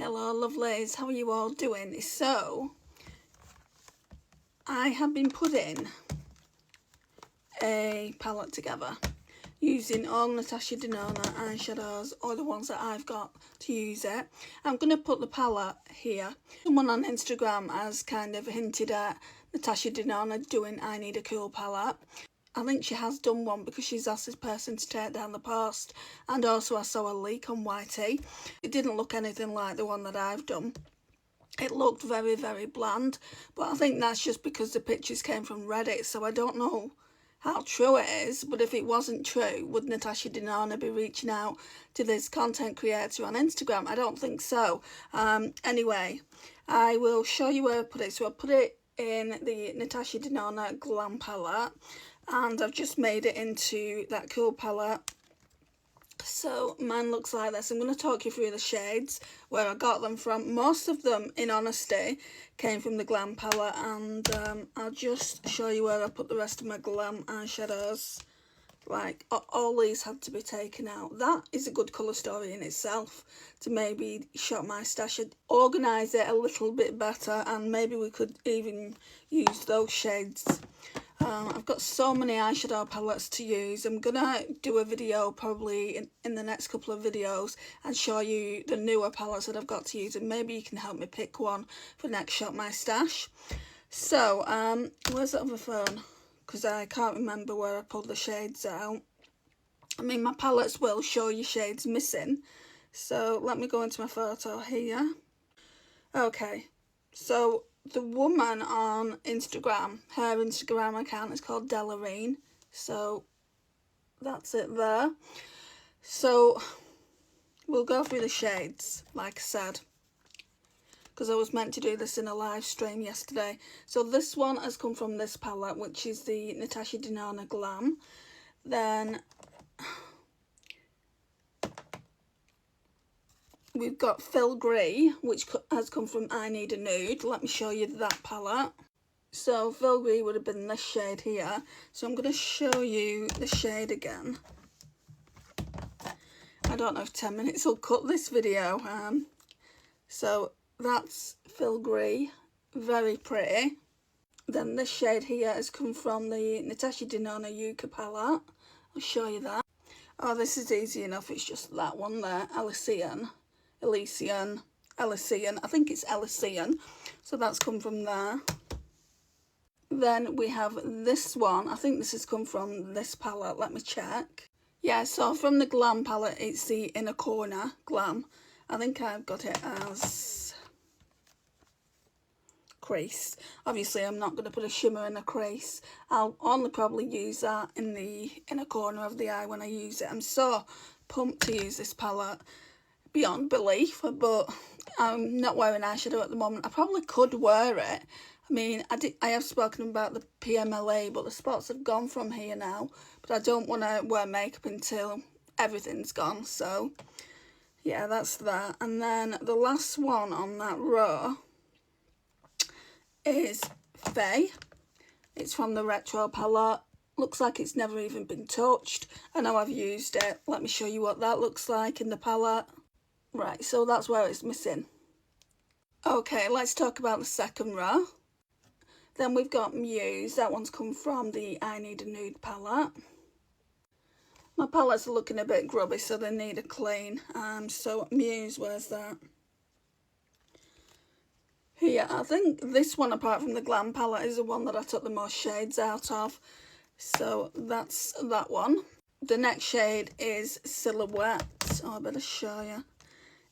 Hello lovelies, how are you all doing? So, I have been putting a palette together using all Natasha Denona eyeshadows, or the ones that I've got to use it. I'm going to put the palette here. Someone on Instagram has kind of hinted at Natasha Denona doing I Need a Cool palette. I think she has done one because she's asked this person to take down the post, and also I saw a leak on YT. It didn't look anything like the one that I've done. It looked very, very bland, but I think that's just because the pictures came from Reddit, so I don't know how true it is. But if it wasn't true, would Natasha Denona be reaching out to this content creator on Instagram? I don't think so. Anyway, I will show you where I put it. So I put it in the Natasha Denona Glam palette, and I've just made it into that cool palette. So mine looks like this. I'm going to talk you through the shades, where I got them from. Most of them, in honesty, came from the Glam palette, and I'll just show you where I put the rest of my Glam eyeshadows. Like, all these had to be taken out. That is a good colour story in itself, to maybe shop my stash and organise it a little bit better, and maybe we could even use those shades. I've got so many eyeshadow palettes to use. I'm gonna do a video probably in the next couple of videos and show you the newer palettes that I've got to use, and maybe you can help me pick one for next Shop My Stash. So, where's the other phone? Because I can't remember where I pulled the shades out. I mean, my palettes will show you shades missing. So, let me go into my photo here. Okay, so the woman on Instagram, her Instagram account is called Delilah. So that's it there. So we'll go through the shades, like I said, because I was meant to do this in a live stream yesterday. So this one has come from this palette, which is the Natasha Denona Glam. Then we've got Filgree, which has come from I Need a Nude. Let me show you that palette. So Filgree would have been this shade here. So I'm going to show you the shade again. I don't know if 10 minutes will cut this video. So that's Filgree, very pretty. Then this shade here has come from the Natasha Denona Yucca palette. I'll show you that. Oh, this is easy enough. It's just that one there, Elysian. I think it's Elysian, so that's come from there. Then we have this one. I think this has come from this palette. Let me check. Yeah, so from the Glam palette, it's the Inner Corner Glam. I think I've got it as crease. Obviously, I'm not going to put a shimmer in a crease. I'll only probably use that in the inner corner of the eye when I use it. I'm so pumped to use this palette, beyond belief, but I'm not wearing eyeshadow at the moment. I probably could wear it. I mean, I have spoken about the PMLA, but the spots have gone from here now. But I don't want to wear makeup until everything's gone. So, yeah, that's that. And then the last one on that row is Faye. It's from the Retro palette. Looks like it's never even been touched. I know I've used it. Let me show you what that looks like in the palette. Right, so that's where it's missing. Okay, let's talk about the second row. Then we've got Muse. That one's come from the I Need a Nude palette. My palettes are looking a bit grubby, so they need a clean. So Muse, where's that? Here, I think this one, apart from the Glam palette, is the one that I took the most shades out of. So that's that one. The next shade is Silhouette. Oh, I better show you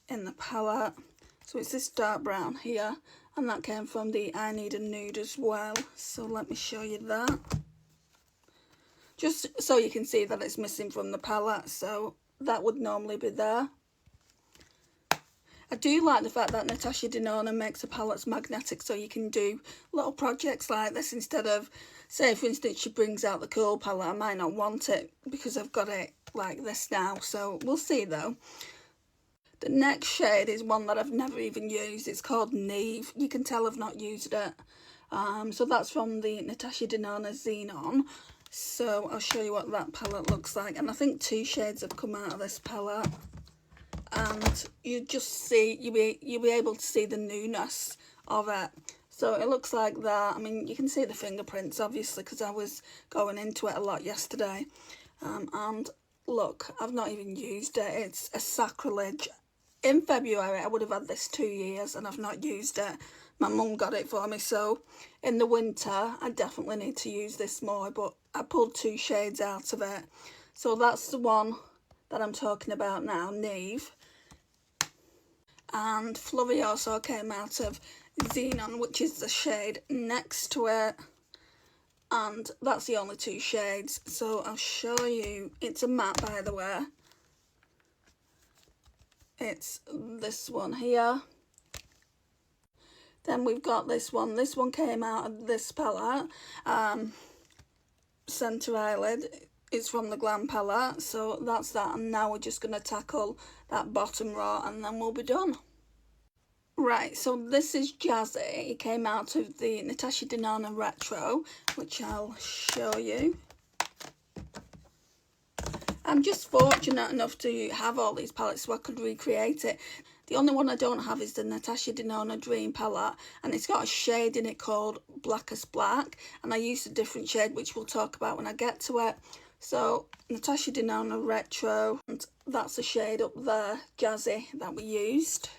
in the palette. So it's this dark brown here, and that came from the I Need a Nude as well. So let me show you that, just so you can see that it's missing from the palette. So that would normally be there. I do like the fact that Natasha Denona makes the palettes magnetic, so you can do little projects like this instead of, say for instance, she brings out the Cool palette. I might not want it because I've got it like this now, so we'll see though. The next shade is one that I've never even used. It's called Neve. You can tell I've not used it. So that's from the Natasha Denona Xenon. So I'll show you what that palette looks like. And I think 2 shades have come out of this palette. and you'll be able to see the newness of it. So it looks like that. I mean, you can see the fingerprints obviously because I was going into it a lot yesterday. And look, I've not even used it. It's a sacrilege. In February I would have had this 2 years and I've not used it. My mum got it for me, so in the winter I definitely need to use this more, but I pulled 2 shades out of it. So that's the one that I'm talking about now, Neve. And Flurry also came out of Xenon, which is the shade next to it. And that's the only 2 shades. So I'll show you. It's a matte, by the way. It's this one here. Then we've got this one. This one came out of this palette. Centre Eyelid. It's from the Glam palette. So that's that. And now we're just going to tackle that bottom row and then we'll be done. Right, so this is Jazzy. It came out of the Natasha Denona Retro, which I'll show you. I'm just fortunate enough to have all these palettes so I could recreate it. The only one I don't have is the Natasha Denona Dream palette, and it's got a shade in it called Blackest Black, and I used a different shade which we'll talk about when I get to it. So Natasha Denona Retro, and that's the shade up there, Jazzy, that we used.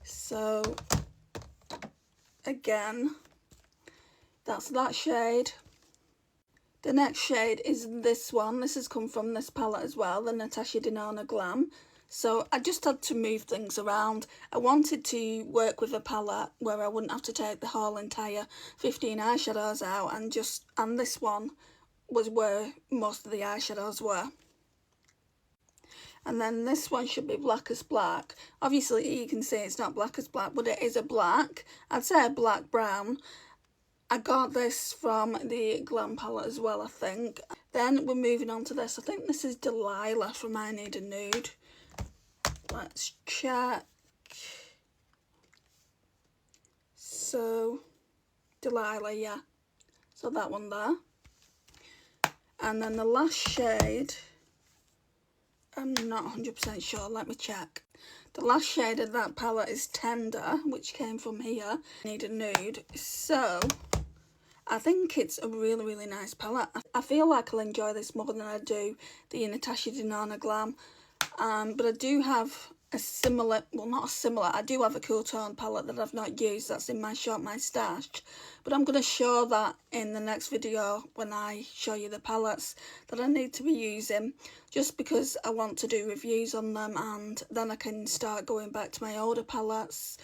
So again, that's that shade. The next shade is this one. This has come from this palette as well, the Natasha Denona Glam. So I just had to move things around. I wanted to work with a palette where I wouldn't have to take the whole entire 15 eyeshadows out, and this one was where most of the eyeshadows were. And then this one should be Blackest Black. Obviously you can see it's not Blackest Black, but it is a black. I'd say a black brown. I got this from the Glam palette as well, I think. Then we're moving on to this. I think this is Delilah from I Need a Nude. Let's check. So Delilah, yeah. So that one there. And then the last shade, I'm not 100% sure, let me check. The last shade of that palette is Tender, which came from here. Need a Nude. So I think it's a really, really nice palette. I feel like I'll enjoy this more than I do the Natasha Denona Glam. But I do have a similar, well not a similar, I do have a cool tone palette that I've not used that's in my shop, my stash. But I'm going to show that in the next video when I show you the palettes that I need to be using. Just because I want to do reviews on them and then I can start going back to my older palettes.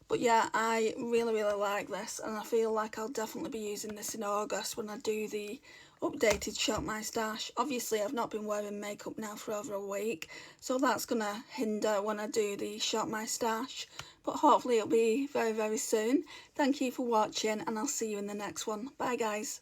But yeah, I really, really like this and I feel like I'll definitely be using this in August when I do the updated Shop My Stash. Obviously I've not been wearing makeup now for over a week, so that's going to hinder when I do the Shop My Stash. But hopefully it'll be very, very soon. Thank you for watching and I'll see you in the next one. Bye guys.